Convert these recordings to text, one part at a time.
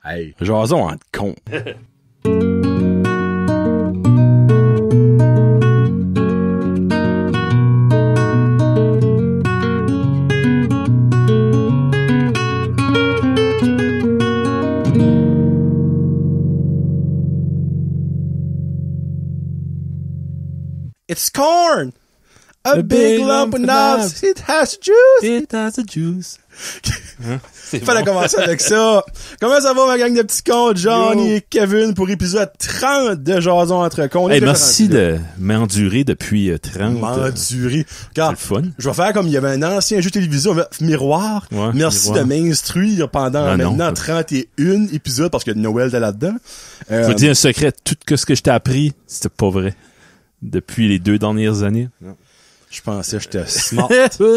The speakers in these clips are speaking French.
Hey, jason en con. It's corn! A big lump of knobs. It has juice. It has a juice. Fallait commencer avec ça. Comment ça va, ma gang de petits cons? Johnny et Kevin pour épisode 30 de Jason entre cons. Hey, merci de m'endurer depuis 30. M'endurer. C'est le fun. Je vais faire comme il y avait un ancien jeu de télévision, miroir. Ouais, merci miroir. de m'instruire pendant maintenant 31 épisodes parce que Noël était là-dedans. Je vais te dire un secret. Tout ce que je t'ai appris, c'était pas vrai. Depuis les 2 dernières années. Non. Je pensais que j'étais smart.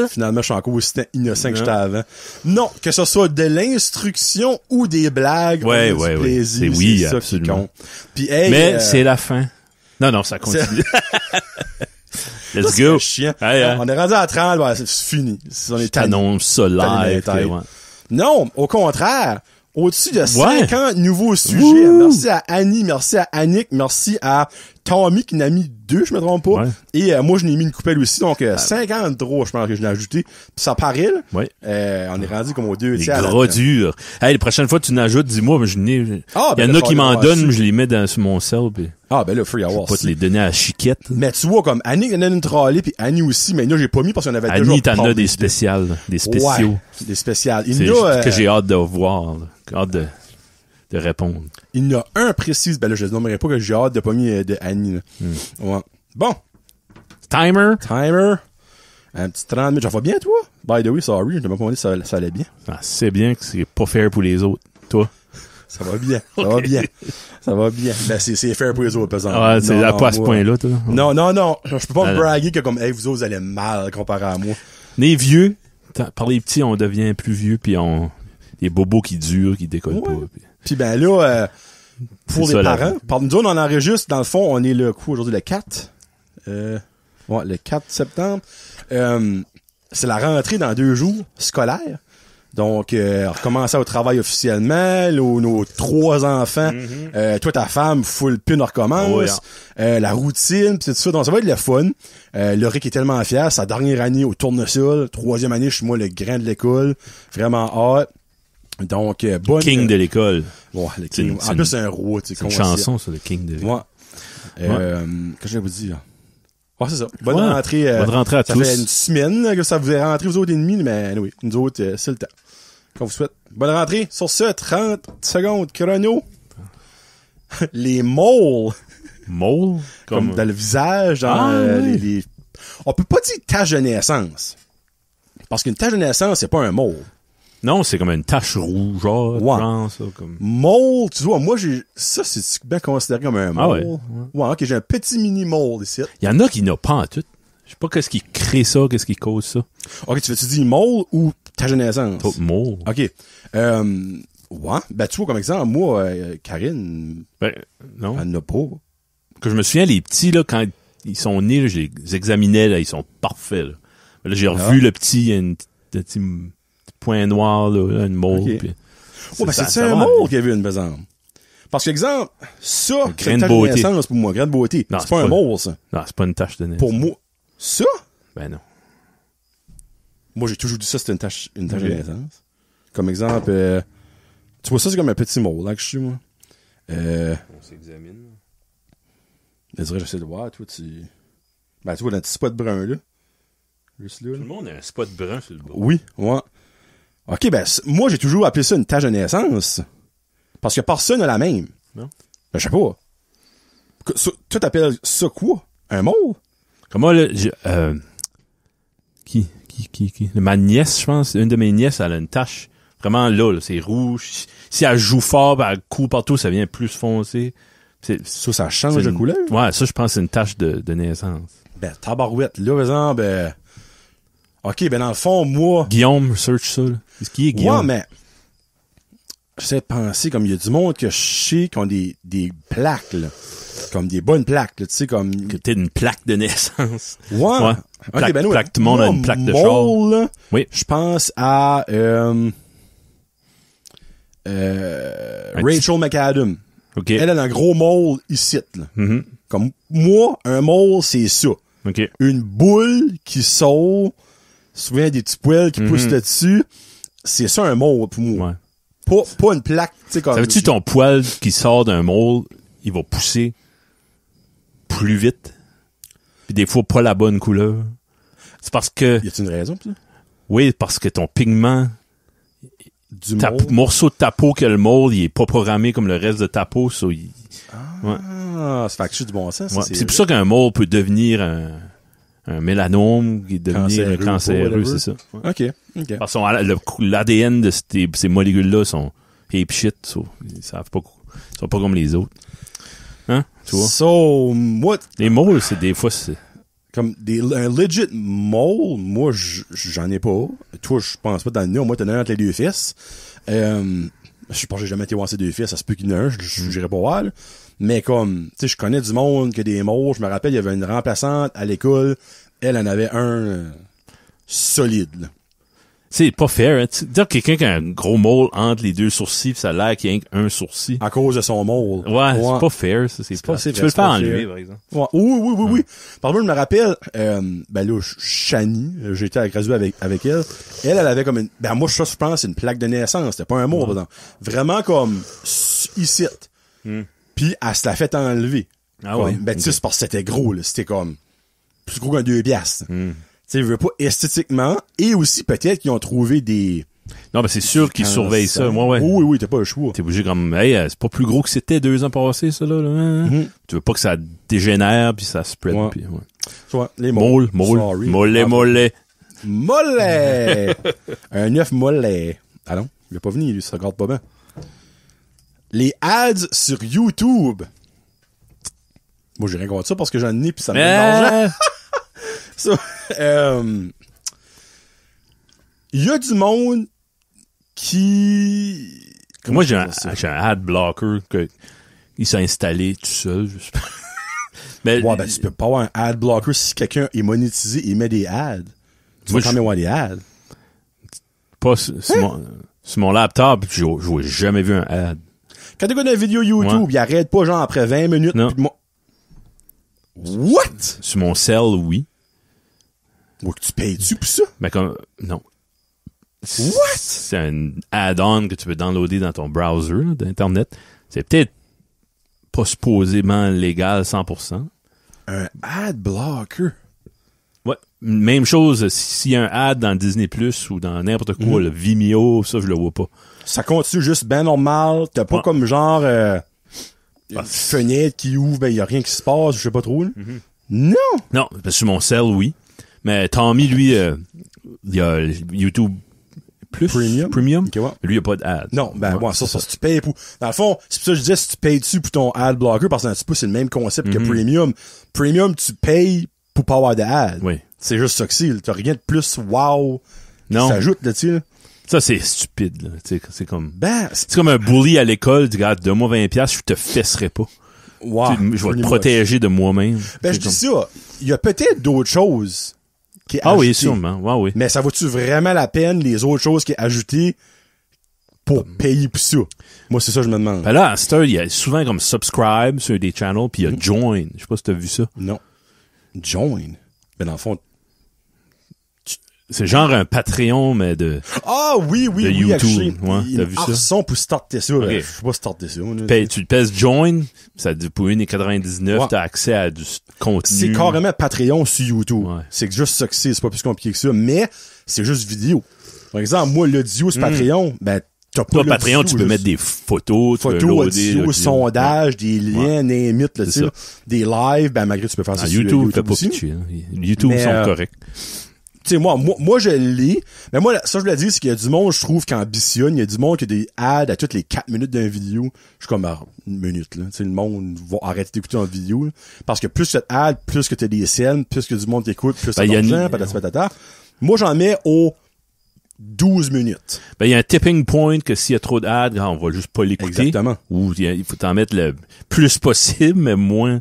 Finalement, je suis encore aussi innocent que j'étais avant. Non, que ce soit de l'instruction ou des blagues. Ouais. Plaisir, C'est oui, ça absolument. Puis, hey, mais c'est la fin. Non, ça continue. Let's go. Chiant. Hey, On est rendu à 30, ben, c'est fini. On est annonce ça live. Ouais. Non, au contraire. Au-dessus de 50 nouveaux sujets. Wouh! Merci à Annie, merci à Annick, merci à Tommy qui en a mis 2, je me trompe pas. Ouais. Et moi, je n'ai mis une coupelle aussi. Donc, 53, je pense que je l'ai ajouté. Puis ça paraît, là. Ouais. On est rendu comme aux 2 Les tiers. gros durs. Hey, la prochaine fois, tu n'ajoutes, dis-moi, mais je n'ai... Ah, il y en a qui m'en donnent, mais je les mets sur mon cell, pis... Ah, ben là, free avoir. Faut pas te les donner à la chiquette. Mais tu vois, comme Annick en a une trolley, puis Annie aussi, mais là, j'ai pas mis parce qu'on avait déjà... Annie, t'en as des spéciales, des spéciaux. Ouais, des spéciales. C'est que j'ai hâte de voir, là. Hâte de répondre. Il y en a un précis, ben là, je ne nommerai pas que j'ai hâte de pas mis de Annie, là. Ouais. Bon. Timer. Un petit 30 minutes. J'en vais bien, toi? By the way, sorry, je t'ai pas demandé si ça allait bien. Ah, c'est bien que c'est pas fair pour les autres. Toi? Ça va bien. Ça va bien. Ça va bien. Ben, c'est fair pour les autres, par exemple. Ah, c'est pas à ce point-là, toi. Non. Je peux pas me braguer que comme, hey, vous autres, vous allez mal comparé à moi. Les vieux, par les petits, on devient plus vieux, puis des bobos qui durent, qui décollent pas. Puis ben là, pour les parents, nous autres, on enregistre, dans le fond, on est le coup aujourd'hui, le 4. Le 4 septembre. C'est la rentrée dans 2 jours scolaires. Donc, recommencer au travail officiellement, nos 3 enfants, toi, ta femme, full pin, on recommence, la routine, pis tout ça. Donc, ça va être le fun. Laurie qui est tellement fière, sa dernière année au tournesol, 3e année, je suis moi le grand de l'école, vraiment hâte. Donc, bonne... King de l'école. Ouais, le King. En plus, c'est un roi, tu sais. C'est une chanson, ça, le King de l'école. Ouais. Qu'est-ce que je vais vous dire? Ouais, c'est ça. Bonne rentrée. Bonne rentrée à tous. Ça fait une semaine là, que ça vous est rentré, vous autres et demi, mais oui, nous autres, c'est le temps. Qu'on vous souhaite. Bonne rentrée. Sur ce, 30 secondes chrono. Les moles. Moles? Comme dans le visage, dans les... On peut pas dire tache de naissance. Parce qu'une tache de naissance, c'est pas un mole. Non, c'est comme une tache rouge, genre, ça, comme... Mole, tu vois, moi, ça, c'est bien considéré comme un mole. Ouais, ok, j'ai un petit mini mole ici. Il y en a qui n'ont pas en tout. Je sais pas qu'est-ce qui crée ça, qu'est-ce qui cause ça. Ok, tu veux-tu dire mole ou tache de naissance? Mole. Ok. Ouais, ben, tu vois, comme exemple, moi, Karine... Ben, non. Elle n'a pas. Que je me souviens, les petits, là, quand ils sont nés, là, je les examinais, là, ils sont parfaits, là. Là, j'ai revu le petit, il y a un petit point noir, là, une mole. Okay. Puis ben c'est un mole, Kevin, par exemple. Parce que, exemple, ça, grain de beauté. Naissance pour moi, grain de beauté. Non, c'est pas un mole, ça. Non, c'est pas une tache de naissance. Pour moi, ça? Ben non. Moi, j'ai toujours dit ça, c'était une tache de naissance. Comme exemple, tu vois ça, c'est comme un petit mole, là, que je suis, moi. On s'examine. Je dirais, j'essaie de voir, toi, tu... Ben, tu vois, dans le petit spot brun, là. Juste là. Tout le monde a un spot brun sur le bord. Oui, ouais. Ok, ben, moi, j'ai toujours appelé ça une tache de naissance. Parce que personne n'a la même. Non? Ben, je sais pas. Toi, t'appelles ça quoi? Un mole? Comment, là, qui? Ma nièce, je pense, une de mes nièces, elle a une tache. Vraiment là, c'est rouge. Si elle joue fort, ben, elle court partout, ça vient plus foncé. Ça change de couleur? Ouais, ça, je pense que c'est une tache de naissance. Ben, tabarouette. Là, par exemple, ok, ben, dans le fond, moi... Guillaume, search ça, là. Est-ce qu'il est Guillaume? Ouais, mais... J'essaie de penser, comme il y a du monde que je sais qui ont des plaques, là. Comme des bonnes plaques, là, tu sais, comme... Que t'es une plaque de naissance. Ouais. Plaque, ben, plaque, tout le monde a une plaque de char. Là, oui. Je pense à... Rachel McAdam. Okay. Elle a un gros mole ici, là. Mm-hmm. Comme moi, un mole, c'est ça. OK. Une boule qui sort, souvent des petits poils qui poussent là-dessus, c'est ça un mole pour moi. Ouais. Pas une plaque, tu sais, comme... Ça veut-tu ton poil qui sort d'un mole, il va pousser plus vite? Puis des fois, pas la bonne couleur. C'est parce que... Y a-t-il une raison pour ça? Oui, parce que ton pigment... Du morceau de ta peau que le mole, il est pas programmé comme le reste de ta peau, ça, ça fait que je suis du bon sens. Ouais. C'est pour ça qu'un mole peut devenir un mélanome, qui devenir un cancéreux, c'est ça. Ouais. OK. Parce que l'ADN de ces molécules-là sont ape shit, so, ils sont pas comme les autres. Hein? Tu vois? So, moi... Les moles, c'est des fois, c'est... Comme un legit mole, moi, j'en ai pas. Toi, je pense pas dans le nez. Moi, t'en as un entre les deux fesses. Je pense que j'ai jamais été voir ces deux fesses. Ça se peut qu'il y en a un. J'irai pas voir, là. Mais comme, tu sais, je connais du monde qui a des moles. Je me rappelle, il y avait une remplaçante à l'école. Elle en avait un solide, là. C'est pas fair, hein. Dire que quelqu'un qui a un gros mole entre les deux sourcils, pis ça a l'air qu'il y a qu'un sourcil. À cause de son mole. Ouais, c'est pas fair, ça. C'est pas, tu peux le faire enlever, par exemple. Ouais. Oui. Par exemple, je me rappelle, ben là, Shani, j'ai été à graduer avec elle. Elle avait comme une, ben moi, je pense, c'est une plaque de naissance. C'était pas un mole, par exemple. Vraiment comme, ici. Puis, elle se l'a fait enlever. Ah comme, ouais. Ben, tu sais, c'est parce que c'était gros, là. C'était comme, plus gros qu'un 2 piastres. Tu sais, je veux pas esthétiquement, et aussi peut-être qu'ils ont trouvé des... Non, mais c'est sûr qu'ils surveillent ça. Moi, ouais. Oui, t'as pas le choix. T'es obligé comme, hey, c'est pas plus gros que c'était 2 ans passés, ça, là. Hein? Tu veux pas que ça dégénère, puis ça spread, Ouais. puis, ouais. Soit, les moles. Mollet. Mollet! Un œuf mollet. Ah non, il est pas venu, lui, ça regarde pas bien. Les ads sur YouTube. Moi, j'ai rien contre ça parce que j'en ai pis ça me donne de l'argent. Ça, il y a du monde qui... Moi, j'ai un ad blocker que il s'est installé tout seul. Mais, ouais, ben, tu peux pas avoir un ad blocker si quelqu'un est monétisé et met des ads. Tu vas quand même avoir des ads. Pas sur mon laptop, j'ai jamais vu un ad. Quand tu regardes une vidéo YouTube, il arrête pas genre après 20 minutes. Non. What? Sur mon cell, oui. Ouais, tu payes-tu pour ça? Mais comme, non. What? C'est un add-on que tu peux downloader dans ton browser là, d'Internet. C'est peut-être pas supposément légal 100%. Un ad blocker? Ouais. Même chose, s'il y a un ad dans Disney Plus ou dans n'importe quoi, le Vimeo, ça, je le vois pas. Ça continue juste ben normal. T'as pas comme genre une fenêtre qui ouvre, ben y a rien qui se passe, je sais pas trop. Non! Non, parce que sur mon cell, oui. Mais Tommy, lui, il y a YouTube Plus. Premium. Okay, ouais. Lui, il n'y a pas d'ad. Non, ben, ouais, ça, si tu payes pour... Dans le fond, c'est pour ça que je disais, si tu payes dessus pour ton ad blocker, parce que un petit peu, c'est le même concept que Premium. Premium, tu payes pour pas avoir d'ad. Oui. C'est juste ça que c'est. T'as rien de plus wow. Non. Ça ajoute là-dessus, là. Ça, c'est stupide, là. C'est comme... Ben, c'est comme un bully à l'école. Tu regardes, donne-moi 20$, je te fesserai pas. Wow. Je vais te protéger de moi-même. Ben, je dis ça. Il y a peut-être d'autres choses qui est ajoutées. Oui, ajoutées. sûrement. Ouais, oui. Mais ça vaut-tu vraiment la peine, les autres choses qui est ajoutées pour payer pour ça? Moi, c'est ça que je me demande. Ben là, à cette heure, il y a souvent comme subscribe sur des channels, puis il y a join. Je sais pas si t'as vu ça. Non. Join? Ben, dans le fond... C'est genre un Patreon, mais de... Ah, oui, de YouTube. Ouais, t'as vu ça? Son pour starter ça. Okay. Je sais pas starter ça. Tu pèses join, ça pour 1,99$, t'as accès à du contenu. C'est carrément Patreon sur YouTube. Ouais. C'est juste ça que c'est pas plus compliqué que ça. Mais, c'est juste vidéo. Par exemple, moi, l'audio sur Patreon, ben, t'as pas toi, Patreon, tu peux mettre des photos, audio, sondage, des liens, name it, là, tu sais, des lives, ben, malgré tu peux faire ça sur YouTube. T'as pas aussi. pitché, hein. YouTube mais, sont corrects. Tu sais, moi, je lis. Mais moi, ça, je voulais dire, c'est qu'il y a du monde, je trouve, qui ambitionne. Il y a du monde qui a des ads à toutes les 4 minutes d'une vidéo. Je suis comme, une minute, là. Tu sais, le monde va arrêter d'écouter en vidéo, là. Parce que plus que t'as ad, plus que t'as des scènes, plus que du monde t'écoute, plus t'as d'argent, patata. Moi, j'en mets aux 12 minutes. Ben, il y a un tipping point que s'il y a trop d'ads, on va juste pas l'écouter. Exactement. Ou il faut t'en mettre le plus possible, mais moins.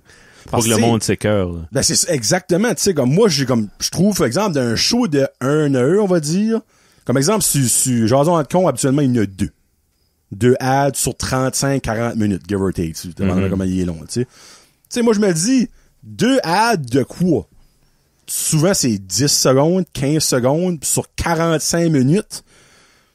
Pour que le monde s'écœure. Ben, c'est exactement, tu sais, comme moi, je trouve, par exemple, d'un show de 1 heure, on va dire, comme exemple, sur Jason & Con, habituellement, il y en a 2. 2 ads sur 35-40 minutes, give or take. Tu te demanderais comment il est long, tu sais. Tu sais, moi, je me dis, 2 ads de quoi? Souvent, c'est 10 secondes, 15 secondes, sur 45 minutes.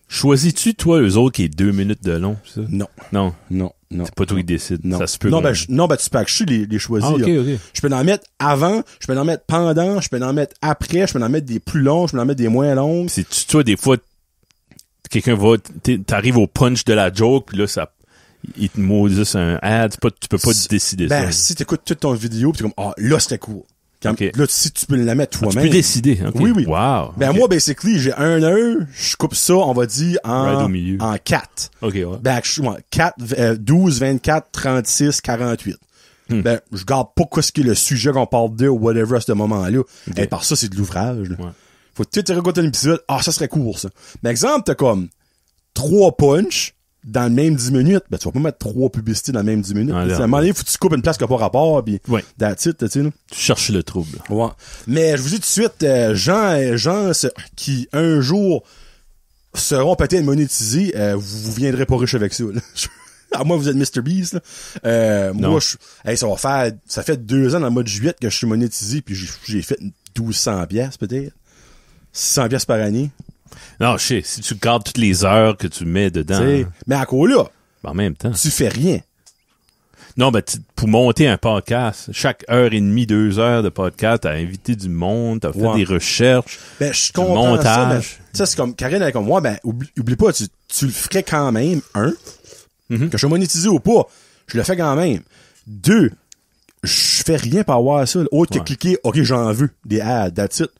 Choisis-tu, toi, eux autres, qui est 2 minutes de long, ça? Non. Non. Non. C'est pas toi qui décide. Non. Ça se peut. Non, tu peux acheter les choisis. Ah, ok. Je peux en mettre avant, je peux en mettre pendant, je peux en mettre après, je peux en mettre des plus longs, je peux en mettre des moins longs. C'est-tu, toi, des fois, quelqu'un t'arrives au punch de la joke, puis là, il te maudisse un ad, tu peux pas décider ça. Si t'écoutes toute ton vidéo, pis t'es comme, là, c'était cool. Okay. Là, si tu peux la mettre toi-même. Tu peux décider. Okay. Oui. Wow. Moi, basically, j'ai 1 heure, je coupe ça, on va dire, en 4. OK, ouais. 4, 12, 24, 36, 48. Je garde pas qu'est-ce qui est le sujet qu'on parle de ou whatever à ce moment-là. Okay. Et par ça, c'est de l'ouvrage, là. Ouais. Faut tout réécouter un épisode. Ça serait court, ça. Mais exemple, t'as comme 3 punch dans le même 10 minutes. Tu vas pas mettre 3 publicités dans le même 10 minutes. À un moment donné, faut que tu coupes une place qui n'a pas rapport, pis that's it, tu sais, là. Tu cherches le trouble. Ouais. Mais je vous dis tout de suite, gens qui, un jour, seront peut-être monétisés, vous viendrez pas riche avec ça, là. À moins que vous êtes Mr. Beast, là. Moi, ça fait 2 ans dans le mois de juillet que je suis monétisé, puis j'ai fait 1200 pièces peut-être. 600 pièces par année. Non, je sais, si tu gardes toutes les heures que tu mets dedans. Mais encore là, en même temps, tu fais rien. Non, pour monter un podcast, chaque heure et demie, 2 heures de podcast, t'as invité du monde, t'as fait des recherches, je comprends montage. Ça, c'est comme, Karine est comme moi, oublie pas, tu le ferais quand même, que je sois monétisé ou pas, je le fais quand même. 2, je fais rien pour avoir ça, autre que cliquer, OK, j'en veux, des ads, that's it.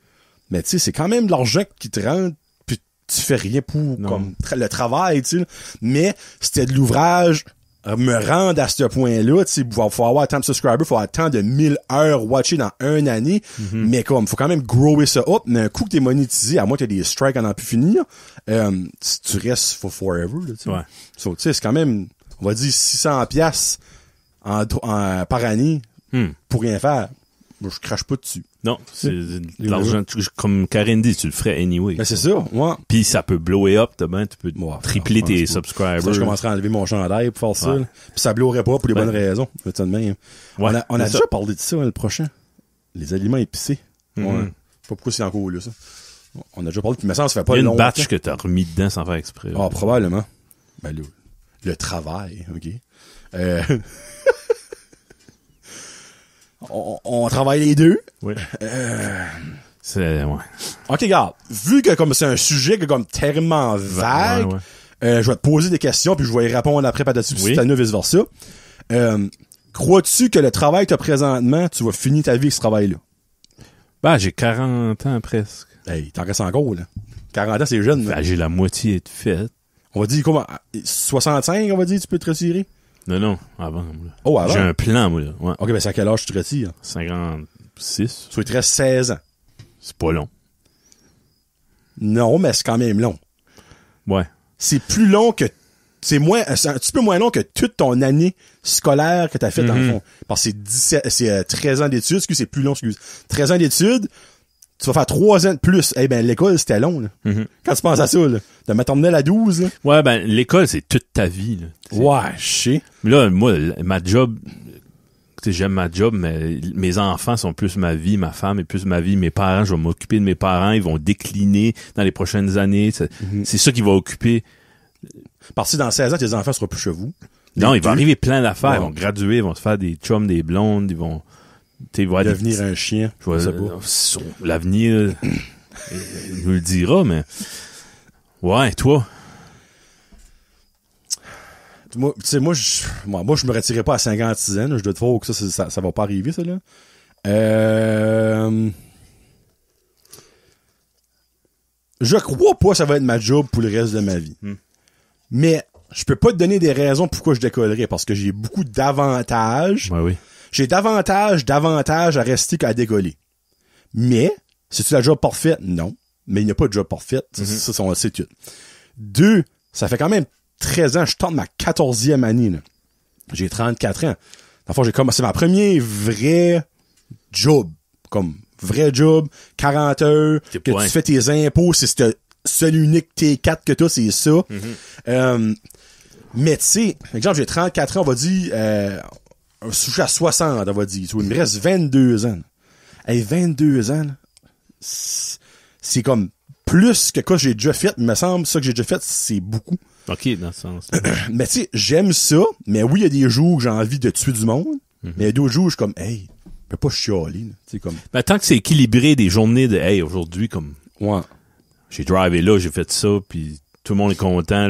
Mais tu sais, c'est quand même de l'argent qui te rentre, puis tu fais rien pour comme le travail, tu sais. Mais c'était de l'ouvrage, me rendre à ce point-là, tu sais, faut avoir tant de subscribers, faut avoir tant de 1000 heures watchées dans une année, mais comme, faut quand même grower ça up, mais un coup que t'es monétisé, à moins que t'aies des strikes à n'en plus finir, tu restes for forever, là, tu sais. So, tu sais, c'est quand même, on va dire 600 piastres par année pour rien faire. Moi, je crache pas dessus. Non, c'est de l'argent, comme Karine dit, tu le ferais anyway. Ben, c'est ça, ouais. Puis ça peut blower up, tu peux tripler tes subscribers. Ça, je commencerai à enlever mon chandail pour faire ça. Puis ça blowerait pas pour les bonnes raisons. Ça de même. On a déjà parlé de ça, le prochain. Les aliments épicés. Je sais pas pourquoi c'est encore là, ça. On a déjà parlé, mais ça fait pas longtemps. Il y a une batch que t'as remis dedans sans faire exprès. Ah, probablement. Ben, le travail, OK. On travaille les deux. Oui. C'est, OK, regarde. Vu que comme c'est un sujet que comme tellement vague, je vais te poser des questions puis je vais y répondre après par-dessus vice-versa. Crois-tu que le travail que t'as présentement, tu vas finir ta vie avec ce travail-là? J'ai 40 ans presque. Hey, t'en restes encore, là. 40 ans, c'est jeune, là. J'ai la moitié de fait. On va dire comment? 65, on va dire, tu peux te retirer? Non, avant. Là. Oh, avant? J'ai un plan, moi, là. Ouais. OK, ben c'est à quel âge tu te retires? 56. Tu te restes 16 ans. C'est pas long. Non, mais c'est quand même long. Ouais. C'est plus long que... C'est un petit peu moins long que toute ton année scolaire que t'as fait dans le fond. Parce que c'est 13 ans d'études, c'est plus long, 13 ans d'études, tu vas faire 3 ans de plus. Eh ben, l'école, c'était long, là. Quand tu penses à ça, là. De maternelle à 12, là. Ouais, ben, l'école, c'est toute ta vie, là. Ouais, je sais. Là, moi, ma job, j'aime ma job, mais mes enfants sont plus ma vie, ma femme est plus ma vie, mes parents, je vais m'occuper de mes parents, ils vont décliner dans les prochaines années. C'est ça qui va occuper. Parce que dans 16 ans, tes enfants seront plus chez vous. Non, il va arriver plein d'affaires. Ils vont graduer, ils vont se faire des chums, des blondes, ils vont devenir un chien. L'avenir, il nous le dira, mais... Ouais, toi? Moi, je me retirerai pas à 56 ans. Là. Je dois te voir que ça va pas arriver, ça, là. Je crois pas que ça va être ma job pour le reste de ma vie. Mais je peux pas te donner des raisons pourquoi je décollerais, parce que j'ai beaucoup d'avantages. Ouais, oui. J'ai d'avantages à rester qu'à décoller. Mais, c'est-tu la job parfaite? Non. Mais il n'y a pas de job parfaite. Ça, on le sait tout. 2, ça fait quand même 13 ans, je tente ma 14e année, là. J'ai 34 ans. Enfin, j'ai commencé ma première vraie job. Comme, vrai job, 40 heures, que tu fais tes impôts, c'est seul unique T4 que t'as, c'est ça. Mais tu sais, par exemple, j'ai 34 ans, on va dire, je suis à 60, on va dire. Il me reste 22 ans. Hey, 22 ans, là, c'est comme plus que quoi j'ai déjà fait. Il me semble, ça que j'ai déjà fait, c'est beaucoup. OK, dans ce sens. Mais tu sais, j'aime ça, mais oui, il y a des jours où j'ai envie de tuer du monde, mais il y a d'autres jours où je suis comme, hey, je peux pas chialer, tu sais, comme. Ben, tant que c'est équilibré des journées de, hey, aujourd'hui, comme. Ouais. J'ai drivé là, j'ai fait ça, puis tout le monde est content,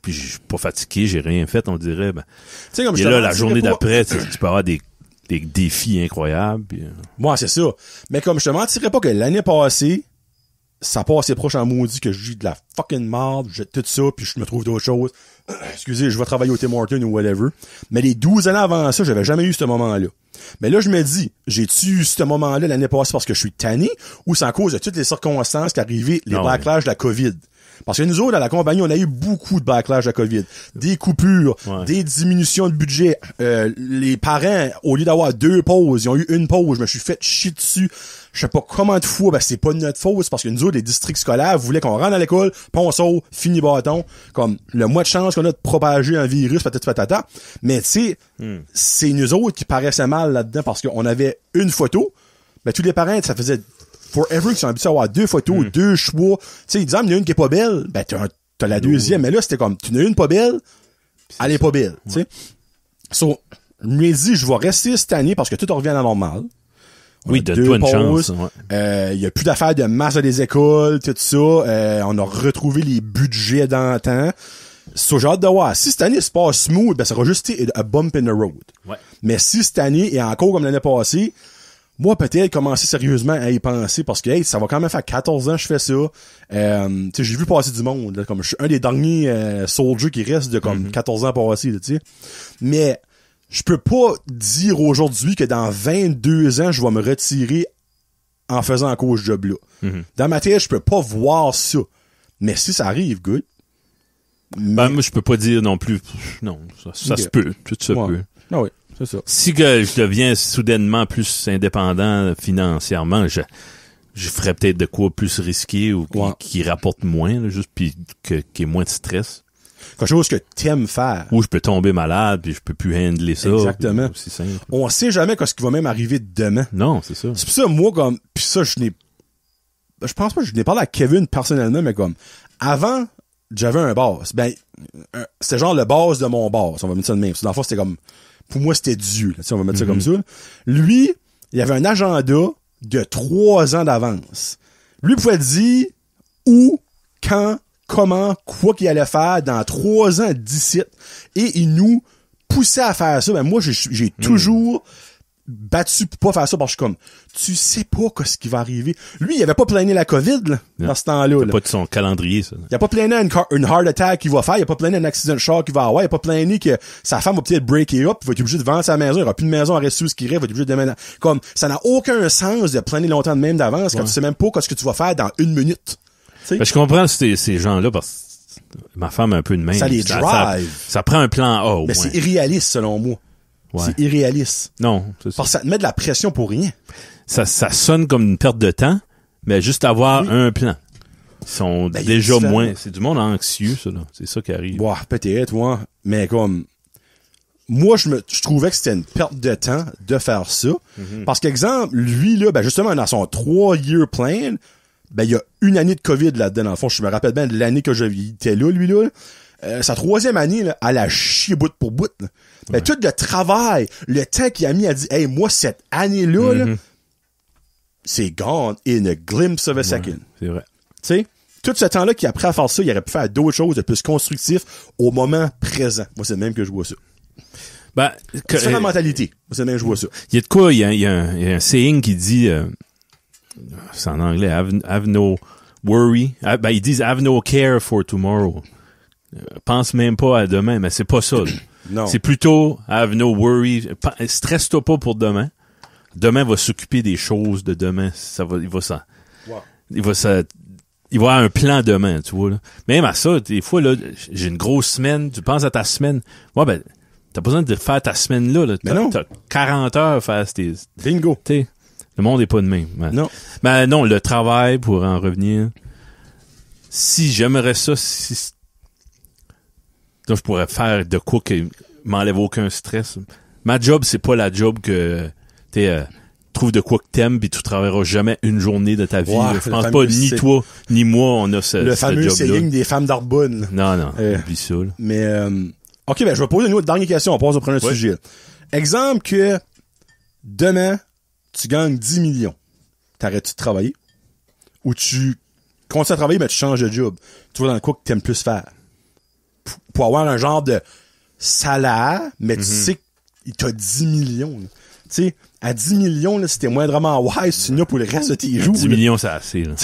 puis je suis pas fatigué, j'ai rien fait, on dirait, ben. Tu sais, comme et là, la journée d'après, tu peux avoir des défis incroyables, puis. Moi, c'est ça. Mais comme je te mentirais pas que l'année passée, ça passait proche en maudit que j'ai de la fucking merde, j'ai tout ça, puis je me trouve d'autres choses. Excusez, je vais travailler au Tim Hortons ou whatever. Mais les 12 années avant ça, j'avais jamais eu ce moment-là. Mais là, je me dis, j'ai-tu eu ce moment-là l'année passée parce que je suis tanné, ou c'est à cause de toutes les circonstances qui arrivaient, les backlash de la COVID? Parce que nous autres, à la compagnie, on a eu beaucoup de backlash de la COVID. Des coupures, des diminutions de budget. Les parents, au lieu d'avoir 2 pauses, ils ont eu une pause. Je me suis fait chier dessus. Je sais pas comment de fois, ben c'est pas de notre faute, c'est parce que nous autres, les districts scolaires voulaient qu'on rentre à l'école, puis on sort, fini bâton. Comme le moins de chance qu'on a de propager un virus, patata. Mais tu sais, c'est nous autres qui paraissaient mal là-dedans parce qu'on avait une photo. Ben tous les parents, ça faisait forever qu'ils sont habitués à avoir 2 photos, 2 choix. Tu sais, ils disaient, il y en a une qui est pas belle, ben t'as la deuxième. Mais là, c'était comme, tu n'as une pas belle, elle est pas belle, tu sais. So, je me dis, je vais rester cette année parce que tout revient à la normale. Oui, de toi une chance. Il y a plus d'affaires de masse à des écoles, tout ça. On a retrouvé les budgets d'antan. So, j'ai hâte de voir. Si cette année se passe smooth, ben ça va juste être a bump in the road. Ouais. Mais si cette année est encore comme l'année passée, moi, peut-être commencer sérieusement à y penser parce que, hey, ça va quand même faire 14 ans que je fais ça. Tu sais, j'ai vu passer du monde, là, comme je suis un des derniers soldiers qui restent de comme 14 ans passés, tu sais. Mais je peux pas dire aujourd'hui que dans 22 ans, je vais me retirer en faisant encore ce job-là. Dans ma tête, je peux pas voir ça. Mais si ça arrive, good. Ben, moi, je peux pas dire non plus. Non, ça se peut. Tout se peut. Ah oui, c'est ça. Si que je deviens soudainement plus indépendant financièrement, je ferais peut-être de quoi plus risqué ou qui rapporte moins, là, juste puis qui est moins de stress. Quelque chose que t'aimes faire. Ou je peux tomber malade puis je peux plus handler ça. Exactement. C'est simple. On sait jamais ce qui va même arriver demain. Non, c'est ça. C'est pour ça, moi, comme, pis ça, je pense pas que je n'ai parlé à Kevin personnellement, mais comme, avant, j'avais un boss. Ben, c'était genre le boss de mon boss. On va mettre ça de même. Dans le fond, c'était comme, pour moi, c'était Dieu, là, on va mettre ça comme ça. Lui, il avait un agenda de 3 ans d'avance. Lui pouvait dire où, quand, comment, quoi qu'il allait faire dans 3 ans d'ici. Et il nous poussait à faire ça. Ben, moi, j'ai toujours battu pour pas faire ça parce que je suis comme, tu sais pas ce qui va arriver. Lui, il avait pas plané la COVID, là, dans ce temps-là. Il a pas de son calendrier, ça. Il a pas plané une heart attack qu'il va faire. Il a pas plané un accident de char qu'il va avoir. Il a pas plané que sa femme va peut-être breaker up. Il va être obligé de vendre sa maison. Il aura plus de maison à rester où ce qu'il reste. Il va être obligé de déménager. Comme, ça n'a aucun sens de planer longtemps de même d'avance quand tu sais même pas ce que tu vas faire dans 1 minute. Ben, je comprends ces gens-là parce que ma femme est un peu de même. Ça les drive. Ça prend un plan A au Mais moins. c'est irréaliste, selon moi. Ouais. C'est irréaliste. Non, c'est ça. Parce que ça te met de la pression pour rien. Ça sonne comme une perte de temps, mais juste avoir un plan. Ils sont déjà moins... C'est du monde anxieux, ça, là. C'est ça qui arrive. Ouais, peut-être, ouais. Mais comme... Moi, je trouvais que c'était une perte de temps de faire ça. Parce qu'exemple, lui, là, ben justement, dans son 3-year plan, ben il y a 1 année de COVID là-dedans. Dans le fond, je me rappelle bien de l'année que j'étais là, lui, là. Sa 3e année, là, elle a chié bout pour bout, là. Ben, tout le travail, le temps qu'il a mis à dire, hey, moi, cette année-là, là, c'est gone in a glimpse of a second. C'est vrai. Tu sais, tout ce temps-là qu'il a pris à faire ça, il aurait pu faire d'autres choses de plus constructif au moment présent. Moi, c'est le même que je vois ça. Ben, c'est la mentalité. Moi, c'est le même que je vois ça. Il y a de quoi, il y a un saying qui dit, c'est en anglais, have no worry. Ben, ils disent have no care for tomorrow. Pense même pas à demain, mais c'est pas ça, là. Non. C'est plutôt have no worry. Stresse-toi pas pour demain. Demain va s'occuper des choses de demain. Il va avoir un plan demain, tu vois, là. Même à ça, des fois, là, j'ai une grosse semaine, tu penses à ta semaine. Ouais, ben, t'as pas besoin de faire ta semaine là. T'as 40 heures à faire tes... Bingo. T'sais, le monde est pas de même. Ouais. Non. Mais non, le travail, pour en revenir, si j'aimerais ça, Donc, je pourrais faire de quoi qui m'enlève aucun stress. Ma job, c'est pas la job que, trouve de quoi que t'aimes pis tu travailleras jamais une journée de ta vie. Ouais, je pense pas, ni toi, ni moi, on a ce fameux job-là. saying des femmes d'Arbonne. Non, oublie ça, là. Mais, OK, ben, je vais poser une autre dernière question. On passe au premier sujet. Exemple que, demain, tu gagnes 10 millions. T'arrêtes-tu de travailler? Ou tu continues à travailler, mais tu changes de job? Tu vas dans le quoi que t'aimes plus faire? Pour avoir un genre de salaire, mais tu sais qu'il t'a 10 millions. Tu sais, à 10 millions, là, si t'es moindrement wise, tu n'as pour le reste de tes jours. 10 millions, c'est assez, là.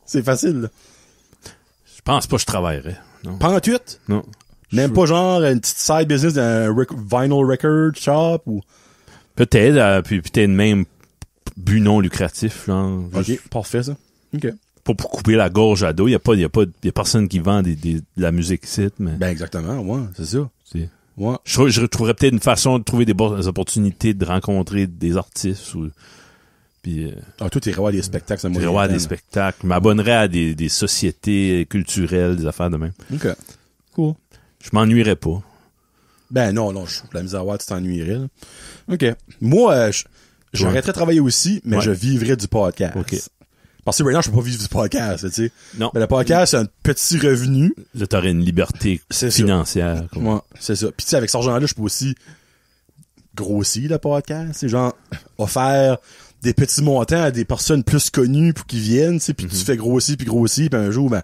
C'est facile, là. Je pense pas que je travaillerais. Non. Pas en tweet? Non. Même pas genre une petite side business d'un vinyl record shop ou... Peut-être, puis peut-être même but non lucratif, genre. OK, parfait, ça. OK. Pas pour couper la gorge à dos. Y a personne qui vend de la musique ici, mais. Ben, exactement, ouais, c'est ça. Ouais. Je retrouverais peut-être une façon de trouver des bonnes opportunités de rencontrer des artistes ou, puis, toi, t'irais voir des spectacles, ça j'irais voir des spectacles. Je m'abonnerais à des sociétés culturelles, des affaires de même. OK. Cool. Je m'ennuierais pas. Ben, non, je la misère à voir, tu t'ennuierais, là. OK. Moi, j'arrêterais de travailler aussi, mais je vivrais du podcast. OK. Parce que maintenant, je peux pas vivre du podcast, tu sais. Non. Mais le podcast, c'est un petit revenu. Là, t'aurais une liberté financière. Ouais, c'est ça. Puis tu sais, avec cet argent-là, je peux aussi grossir le podcast. C'est genre, offrir des petits montants à des personnes plus connues pour qu'ils viennent, tu sais, puis tu fais grossir, puis un jour, ben,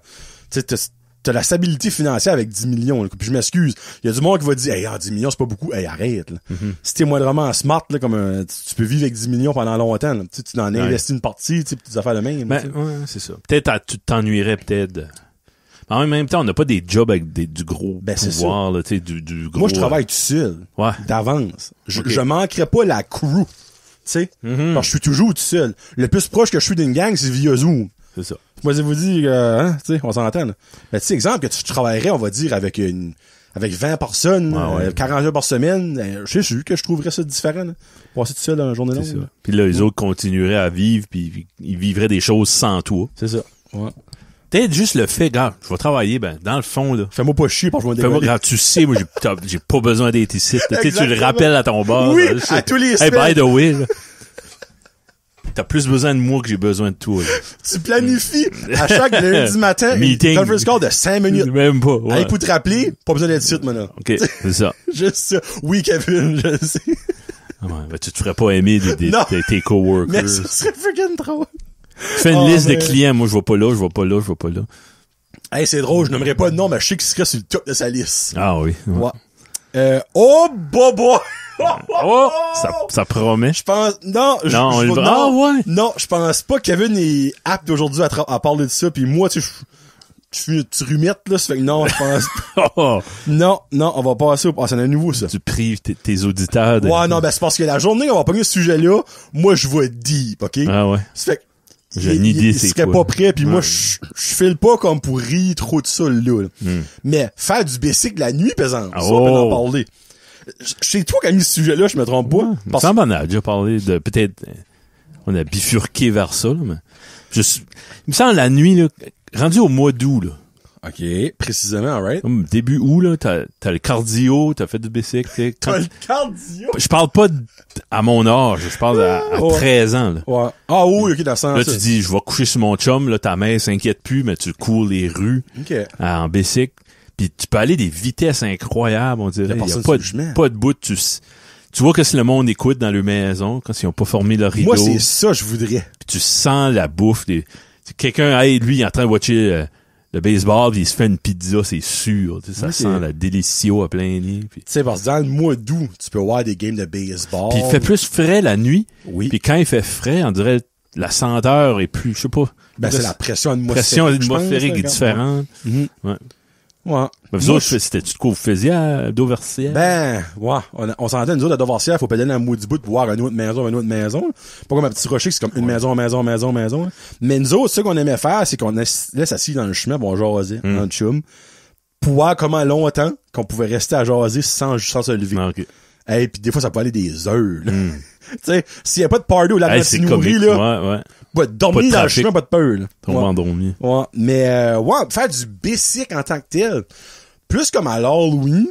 tu sais, t'as la stabilité financière avec 10 millions. Là. Puis je m'excuse. Il y a du monde qui va dire, hey, 10 millions, c'est pas beaucoup. Hey, arrête, là. Si t'es moindrement smart, là, comme tu peux vivre avec 10 millions pendant longtemps, là. Tu en investis une partie, tu sais, petites affaires de même. Ben, ouais, c'est ça. Peut-être, tu t'ennuierais peut-être. Mais en même temps, on n'a pas des jobs avec du gros pouvoir, là, tu sais, du gros. Moi, je travaille tout seul. Ouais. D'avance. Je manquerais pas la crew. Tu sais. Parce que je suis toujours tout seul. Le plus proche que je suis d'une gang, c'est via Zoom. C'est ça. Moi, je vous dis, hein, tu sais, on s'entend. Mais tu sais, exemple, que tu travaillerais, on va dire, avec 20 personnes, 40 heures par semaine, je sais que je trouverais ça différent, là. Passer tout seul dans la journée longue. Puis là, les autres continueraient à vivre, puis ils vivraient des choses sans toi. C'est ça. Ouais. Peut-être juste le fait, gars, je vais travailler, ben, dans le fond, là. Fais-moi pas chier, parce que je vais me Fais-moi, tu sais, moi, j'ai pas besoin d'être ici. Tu le rappelles à ton bord. Oui, là, à tous les semaines. Hey, by the way, là. T'as plus besoin de moi que j'ai besoin de toi. Là. Tu planifies à chaque lundi matin meeting. Une conference call de 5 minutes. Même pas. Ouais. Hey, pour te rappeler, pas besoin d'être site maintenant. OK, c'est ça. Juste ça. Oui, Kevin, je sais. Ah ouais, ben, tu te ferais pas aimer tes coworkers. Mais ce serait freaking drôle. Fais une liste de clients. Moi, je vais pas là, je vais pas là, je vais pas là. Hey, c'est drôle, je n'aimerais pas de nom, mais je sais qu'il serait sur le top de sa liste. Ah oui. Ouais. Oh, bobo! Oh, ça promet. Je pense, non, ouais. Non, je pense pas que Kevin est apte aujourd'hui à parler de ça, puis moi, tu sais, tu rumettes, là, ça fait que non, je pense Oh. Non, on va passer au, c'est un nouveau, ça. Tu prives tes auditeurs de... Ouais, non, ben, c'est parce que la journée, on va pogner ce sujet-là, moi, je vais deep, OK? Ah ouais. Ça fait que, j'ai une idée, c'est serait quoi. pas prêt, puis moi, je file pas comme pour rire trop de ça, là. Mais faire du basic la nuit, par exemple, ça, on peut en parler. C'est toi qui as mis ce sujet-là, je me trompe pas. Il me semble qu'on a déjà parlé de, peut-être, on a bifurqué vers ça, là, mais il me semble la nuit, là, rendu au mois d'août, là. OK, précisément, alright. Comme début août, là, t'as le cardio, t'as fait du basic, t'as le cardio? Je parle pas à mon âge, je parle à 13 ans, là. Ouais. Ah oui, OK, dans le sens. Là, tu dis, je vais coucher sur mon chum, là, ta mère s'inquiète plus, mais tu cours les rues. OK. En basic. Puis tu peux aller des vitesses incroyables, on dirait. Il y a pas de bout. Tu vois que si le monde écoute dans leur maison, quand ils ont pas formé leur rideau. Moi, c'est ça, je voudrais. Puis tu sens la bouffe. Quelqu'un, lui, il est en train de watcher le baseball, puis il se fait une pizza, c'est sûr. Ça sent la délicio à plein nez. Tu sais, parce que dans le mois d'août, tu peux voir des games de baseball. Puis il fait plus frais la nuit. Oui. Puis quand il fait frais, on dirait la senteur est plus, je sais pas. Ben, c'est la pression atmosphérique. La pression atmosphérique est différente. Mm-hmm. Ouais. Ouais. Ben, vous autres, c'était-tu de quoi vous faisiez à Dauversière? Ben, ouais. On s'entend, nous autres, à Dauversière, faut pédaler dans le maudit bout pour voir une autre maison. Pas comme un petit rocher, c'est comme une maison. Mais nous autres, ce qu'on aimait faire, c'est qu'on laisse assis dans le chemin, bon, jaser, dans le chum, pour voir comment longtemps qu'on pouvait rester à jaser sans se lever. Ah, okay. Et puis des fois, ça peut aller des heures, là. Tu sais, s'il y a pas de party ou la nourrie, là. Ouais. Bah, dormir dans le chemin, pas de peur, là. Tombe endormi. Ouais. Mais, faire du basic en tant que tel. plus comme à l'Halloween.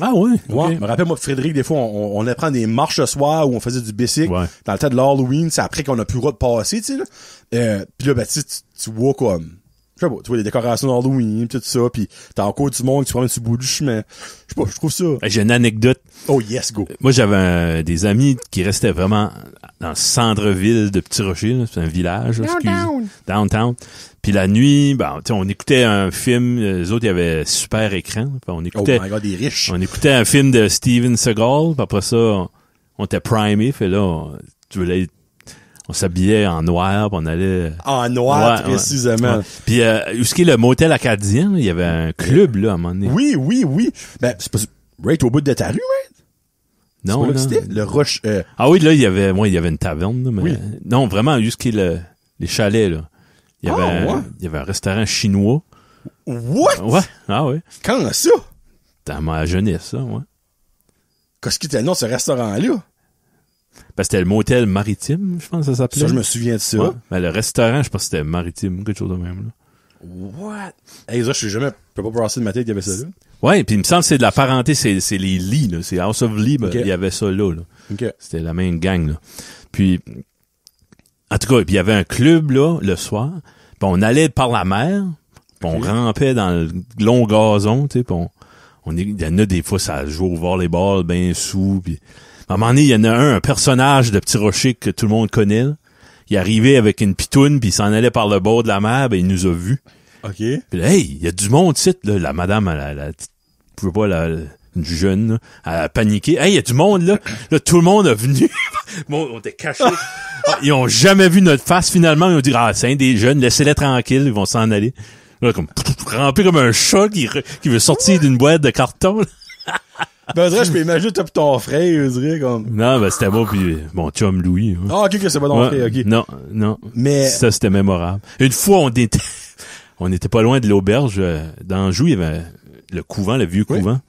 Ah oui? Ouais. Okay. Je me rappelle, moi, Frédéric, des fois, on allait prendre des marches le soir où on faisait du bicycle. Ouais. Dans le temps de l'Halloween, c'est après qu'on a plus le droit de passer, tu sais, là. Puis là, ben, tu vois comme, je sais pas, tu vois les décorations d'Halloween, tout ça, puis t'as encore du monde qui se promène sur le bout du chemin. Je sais pas, je trouve ça. J'ai une anecdote. Oh yes, go. Moi, j'avais des amis qui restaient vraiment dans le centre-ville de Petit-Rocher, là. C'est un village, là, downtown. Puis la nuit, ben, on écoutait un film, les autres, il y avait super écran. On écoutait, oh my God, des riches. On écoutait un film de Steven Seagal, puis après ça, on était primé, fait là, on s'habillait en noir, puis on allait... En noir, ouais, précisément. Ouais. Puis, où est-ce qu'il y a le motel acadien, il y avait un club, là, à un moment donné. Oui. Ben, c'est pas, right au bout de ta rue, right? Non, c'est pas là que le Roche, Ah oui, là, il y avait une taverne, là, mais... Oui. Non, vraiment, jusqu'à les chalets, là. Il y avait un restaurant chinois. What? Ouais. Ah oui. Quand ça? Dans ma jeunesse, ça, ouais. Qu'est-ce qui était le nom de ce restaurant-là? Ben, c'était le motel maritime, je pense que ça s'appelait. Ça, je me souviens de ça. Ouais. Ben, le restaurant, je pense que c'était maritime, quelque chose de même, là. What? Hey, ça, je peux pas brasser de ma tête qu'il y avait ça là. Ouais, puis il me semble que c'est de la parenté, c'est les Lee, là. C'est House of Lee, ben, Okay. il y avait ça là. OK. C'était la même gang, là. Puis, en tout cas, puis il y avait un club, là, le soir. Puis on allait par la mer, puis on rampait dans le long gazon, tu sais, puis il y en a des fois, ça joue au volleyball, ben sous, puis à un moment donné, il y en a un personnage de Petit Rocher que tout le monde connaît, là. Il arrivait avec une pitoune, puis il s'en allait par le bord de la mer, ben il nous a vus. OK. Puis là, hey, il y a du monde ici, là. La madame, elle pouvait pas, une jeune, là, elle a paniqué. Hey, il y a du monde, là. Là, tout le monde est venu. Bon, on était cachés. Ils ont jamais vu notre face, finalement. Ils ont dit, ah, c'est un des jeunes, laissez-les tranquilles, ils vont s'en aller. Là, comme, rempli comme un chat qui veut sortir d'une boîte de carton, là. Ben, je peux imaginer toi pis ton frère, je dirais, comme. Non, ben, c'était moi puis mon chum Louis. Hein. Ah, ok, que c'est pas ton frère, ok. Non. Mais. Ça, c'était mémorable. Une fois, on était pas loin de l'auberge d'Anjou, il y avait le couvent, le vieux couvent.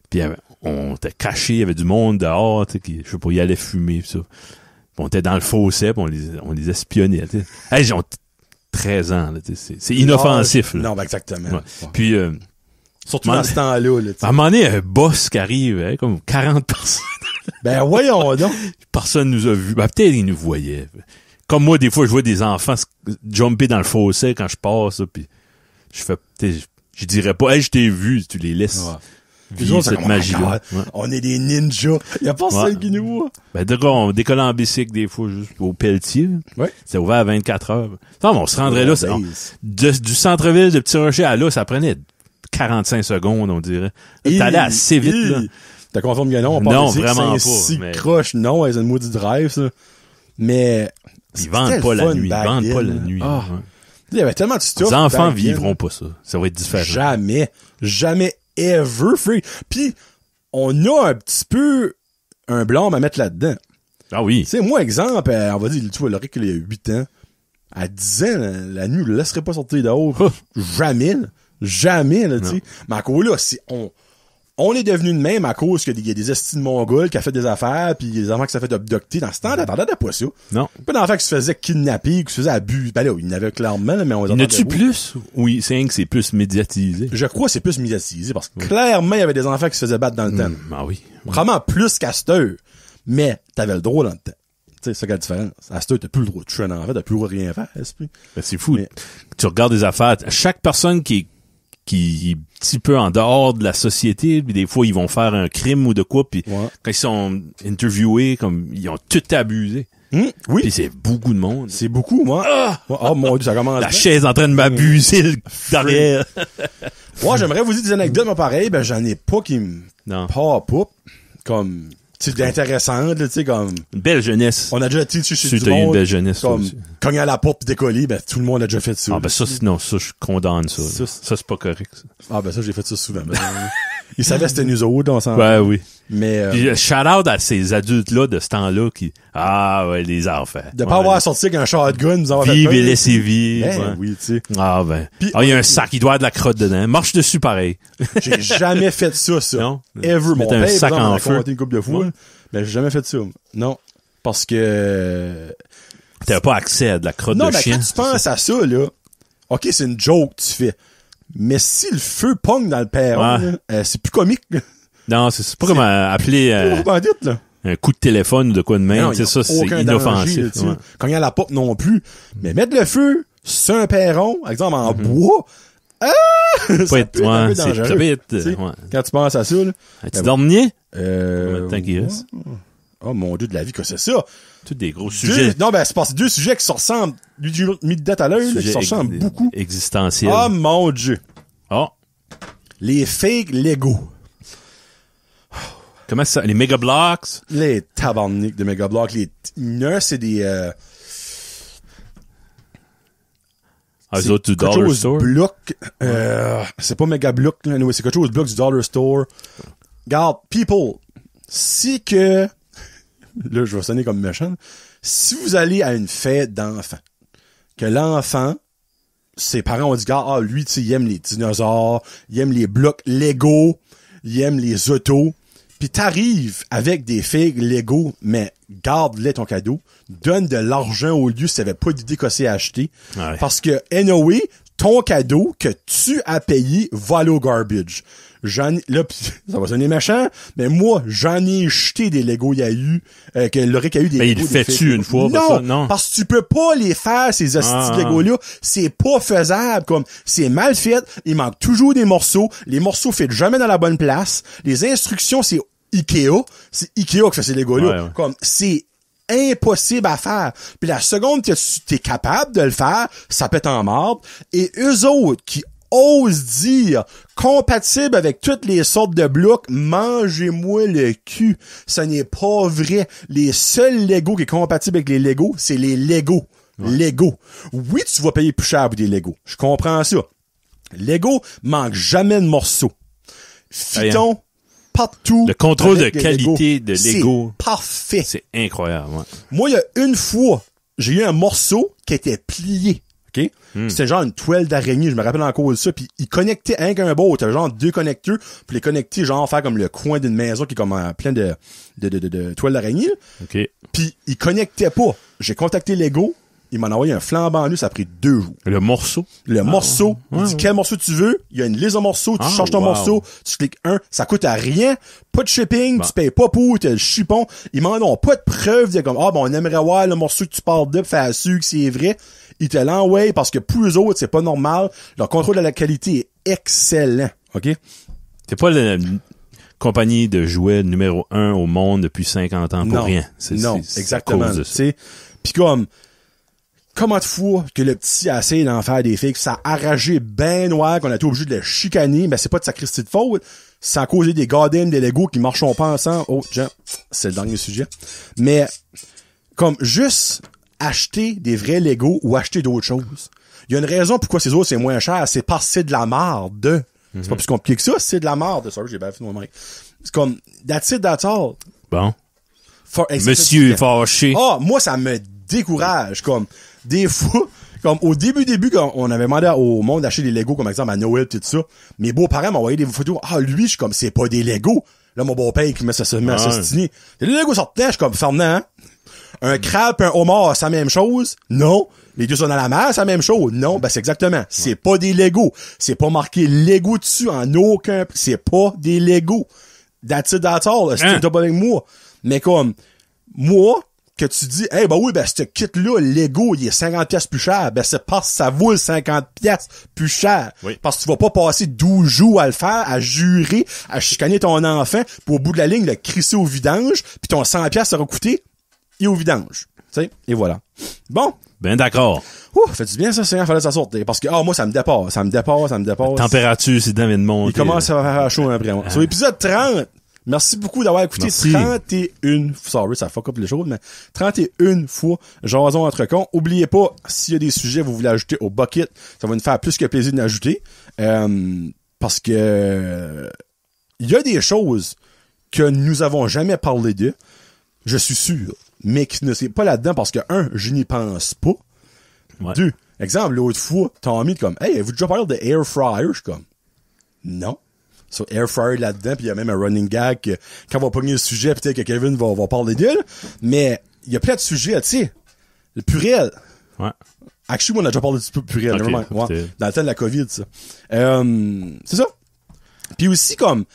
Puis on était cachés, il y avait du monde dehors, tu sais, qui, je sais pas, il allait fumer, pis ça. Puis on était dans le fossé, pis on les espionnait, tu sais. Hey, j'ai 13 ans, là, tu sais, c'est inoffensif, là. Non, ben, exactement. Ouais. Puis, surtout dans ce temps-là, là, à un moment donné, un boss qui arrive, hein, comme 40 personnes. Ben, voyons donc. Personne nous a vus. Ben, peut-être ils nous voyaient. Comme moi, des fois, je vois des enfants jumper dans le fossé quand je passe, puis je fais, je dirais pas, hey, je t'ai vu, tu les laisses. Ouais. Vivre cette magie-là. Ouais. On est des ninjas. Il y a pas ça qui nous voit. Ben, d'accord, on décolle en bicycle des fois, juste au Pelletier. Ouais. C'est ouvert à 24 heures. Non, mais on se rendrait là. Du centre-ville de Petit-Rocher à là, ça prenait 45 secondes, on dirait. T'allais assez vite, là. T'as conforme que non, on non, vraiment pas. Si croche, non, c'est une maudite drive, ça. Mais. Ils vendent pas la nuit. Ils vendent pas la nuit. Ah. Il y avait tellement de stuff. Les enfants vivront pas ça. Ça va être différent. Jamais, ever free. Puis, on a un petit peu un blâme à mettre là-dedans. Ah oui. Tu sais, moi, exemple, on va dire, tu vois, Loric, il y a 8 ans. À 10 ans, la nuit, il le laisserait pas sortir dehors. Jamais, là, tu sais. Mais à cause là, si on est devenu de même à cause qu'il y a des estimes mongols qui a fait des affaires, puis des enfants qui s'est fait abducter. Dans ce temps, t'attendais pas ça. Non. Pas d'enfants qui se faisaient kidnapper, qui se faisaient abuser. Ben là, il y en avait clairement, mais on les entendait. N'as-tu plus? Oui, c'est que c'est plus médiatisé. Je crois que c'est plus médiatisé, parce que clairement, il y avait des enfants qui se faisaient battre dans le temps. Ah oui. Vraiment plus qu'à cette heure. Mais t'avais le droit dans le temps. Tu sais, c'est ça qui a la différence. À cette heure, t'as plus le droit de tuer un enfant, t'as plus le droit de rien faire. C'est fou. Mais tu regardes des affaires, chaque personne qui est un petit peu en dehors de la société, puis des fois ils vont faire un crime ou de quoi, puis quand ils sont interviewés, comme ils ont tout abusé. Oui. Puis c'est beaucoup de monde. C'est beaucoup, moi. Oh mon Dieu, ça commence. La chaise en train de m'abuser derrière. Moi, j'aimerais vous dire des anecdotes, mais pareil, ben j'en ai pas qui me pop up comme tu sais, intéressante, tu sais, comme une belle jeunesse. On a déjà été chez du monde, une belle jeunesse, comme cogner à la porte pis décoller, ben tout le monde a déjà fait ça. Ah ben ça, non, ça je condamne ça. Ça c'est pas correct. Ça. Ah ben ça j'ai fait ça souvent. Ils savaient c'était nous autres, on s'en. Ouais, oui. Mais puis, shout out à ces adultes là de ce temps-là qui les enfants. De pas avoir sorti avec un shotgun, nous avoir vivre et laisser vivre. Ben, oui, tu sais. Ah ben. Il y a un sac, il doit avoir de la crotte dedans. Marche dessus pareil. J'ai jamais fait ça. Non. Ever. Mon père, un sac en feu. Une couple de fois. Mais j'ai jamais fait ça. Non. Parce que t'avais pas accès à de la crotte de chien. Non, mais quand tu penses à ça, là, OK, c'est une joke que tu fais. Mais si le feu pogne dans le perron, c'est plus comique. Non, c'est pas comme appeler un coup de téléphone ou de quoi de même. C'est ça, c'est inoffensif. Danger, quand il y a la porte non plus. Mais mettre le feu sur un perron, par exemple en bois, ça peut être un peu dangereux. Quand tu penses à ça, là. As-tu dormi? Oh mon Dieu de la vie, que c'est ça? Tous des gros sujets. Non, c'est parce que 2 sujets qui se ressemblent, mis de date à l'heure, qui se ressemblent beaucoup. Existentiels. Oh mon Dieu. Oh. Les fake Lego. Comment ça? Les Mega Bloks? Les tabarniques de Mega Bloks. C'est des... les autres du Dollar Store? Bloc, c'est pas Mega Block, là, c'est quelque chose de bloc du Dollar Store. Regarde, people, si que... Là, je vais sonner comme méchant. Si vous allez à une fête d'enfants, que l'enfant, ses parents ont dit, lui, tu sais, il aime les dinosaures, il aime les blocs Lego, il aime les autos, pis t'arrives avec des figues Lego, mais garde-les ton cadeau, donne de l'argent au lieu si t'avais pas d'idée qu'à c'est acheter. Ouais. Parce que, anyway, ton cadeau que tu as payé va aller au garbage. Ça va sonner méchant, mais moi, j'en ai jeté des Lego, il y a eu, que Loric a eu des Lego. Il le fait-tu une fois? Non, parce que tu peux pas les faire, ces hosties de Lego-là. C'est pas faisable, comme, c'est mal fait, il manque toujours des morceaux, les morceaux fit jamais dans la bonne place, les instructions, c'est Ikea qui fait ces Lego-là. Ouais. Comme, c'est impossible à faire. Puis la seconde que t'es capable de le faire, ça pète en marde. Et eux autres qui osent dire compatible avec toutes les sortes de blocs, mangez-moi le cul. Ce n'est pas vrai. Les seuls Lego qui est compatible avec les Lego, c'est les Lego. Ouais. Lego. Oui, tu vas payer plus cher pour des Lego. Je comprends ça. Lego manque jamais de morceaux. Fiton, partout. Le contrôle de qualité de Lego. C'est parfait. C'est incroyable. Ouais. Moi, il y a une fois, j'ai eu un morceau qui était plié. OK? C'était genre une toile d'araignée, je me rappelle encore de ça, puis il connectait un qu'un beau, t'avais genre 2 connecteurs, puis les connecter genre faire comme le coin d'une maison qui est comme plein de toiles d'araignée. OK. Puis il connectait pas. J'ai contacté Lego, il m'en a envoyé un flambant nu, ça a pris 2 jours. Le morceau? Il dit quel morceau tu veux, il y a une liste de morceaux, tu changes ton morceau, tu cliques un, ça coûte à rien, pas de shipping, tu payes pas pour, t'as le chipon, ils m'en ont pas de preuve, de comme, on aimerait voir le morceau que tu parles de, faire sûr que c'est vrai. Ils te l'envoient parce que pour eux autres, c'est pas normal. Leur contrôle de la qualité est excellent. OK? C'est pas la compagnie de jouets numéro 1 au monde depuis 50 ans pour rien. C'est exactement. Puis comme, comment de fois que le petit a essayé d'en faire des figues, ça a arraché ben noir qu'on a été obligé de le chicaner, mais c'est pas de sa Christie de faute. Ça a causé des goddamn des Legos qui marchent pas ensemble. Oh, c'est le dernier sujet. Mais, comme, juste acheter des vrais Lego ou acheter d'autres choses. Il y a une raison pourquoi ces autres c'est moins cher, c'est parce que c'est de la marde. C'est pas plus compliqué que ça, c'est de la marde. Sorry, j'ai bien fait mon mic. C'est comme, that's it, that's all. Bon. Monsieur fâché. Moi, ça me décourage. Comme, des fois, comme au début, quand on avait demandé au monde d'acheter des Legos, comme exemple à Noël, tout ça, mes beaux-parents m'ont envoyé des photos. Lui, je suis comme, c'est pas des Legos. Là, mon beau-père qui met ça s'ostiner. Les Legos sortent, je suis comme, Fernand, un crabe et un homard, c'est la même chose? Non. Les deux sont dans la mer, c'est la même chose? Non. C'est exactement. C'est pas des Legos. C'est pas marqué Lego dessus en aucun... C'est pas des Legos. That's it, that's all. C'est pas avec moi. Mais comme, moi, que tu dis, ce kit-là, Lego, il est 50$ plus cher. C'est parce que ça vaut 50$ plus cher. Oui. Parce que tu vas pas passer 12 jours à le faire, à jurer, à chicaner ton enfant, pour au bout de la ligne, le crisser au vidange, puis ton 100$ sera coûté, et au vidange. Tu sais, et voilà. Bon. Ben d'accord. Fais-tu bien ça, Seigneur, fallait que ça sorte. Parce que, moi, ça me dépasse. La température, c'est dans de monter. Il commence à faire chaud après. Sur l'épisode 30, merci beaucoup d'avoir écouté 31. Sorry, ça fuck up les choses, mais 31 fois Jason entre cons. Oubliez pas, s'il y a des sujets, vous voulez ajouter au bucket, ça va nous faire plus que plaisir d'ajouter. Parce que, il y a des choses que nous avons jamais parlé d'eux. Je suis sûr, mais qui ne c'est pas là-dedans parce que, je n'y pense pas. Ouais. 2, exemple, l'autre fois, t'as mis comme, avez-vous déjà parlé de air fryer? Je suis comme, non. So, air fryer là-dedans, puis il y a même un running gag que, quand on va pogner le sujet, peut-être que Kevin va parler d'elle, mais il y a plein de sujets, tu sais. Le purel. Ouais. Actually, on a déjà parlé du purée, Ok, ouais, dans le temps de la COVID, ça. C'est ça. Puis aussi, comme,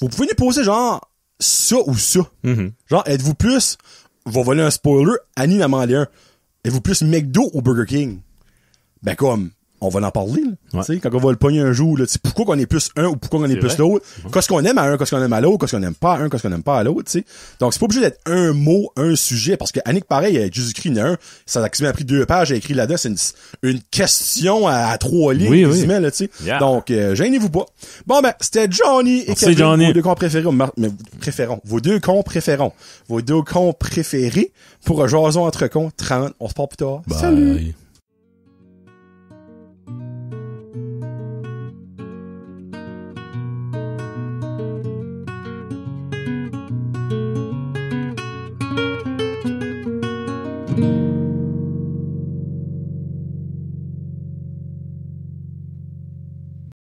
vous pouvez nous poser, genre, ça ou ça. Genre, êtes-vous plus, va voler un spoiler, Annie n'a demandé un. Êtes-vous plus McDo ou Burger King? Ben, comme, on va en parler, là. Tu sais, quand on va le pogner un jour, là, tu sais, pourquoi qu'on est plus un ou pourquoi qu'on est plus l'autre. Qu'est-ce qu'on aime à un, qu'est-ce qu'on aime à l'autre, qu'est-ce qu'on aime pas à un, qu'est-ce qu'on aime pas à l'autre, tu sais. Donc, c'est pas obligé d'être un mot, un sujet, parce que Annick, pareil, elle a juste écrit un, ça a pris 2 pages, elle a écrit là-dedans, c'est une question à 3 lignes, quasiment, là, tu sais. Yeah. Donc, gênez-vous pas. Bon, ben, c'était Johnny et Kevin, Johnny. vos 2 cons préférés, vos 2 cons préférons, vos 2 cons préférés pour Jason entre cons 30. On se parle plus tard. Bye. Salut!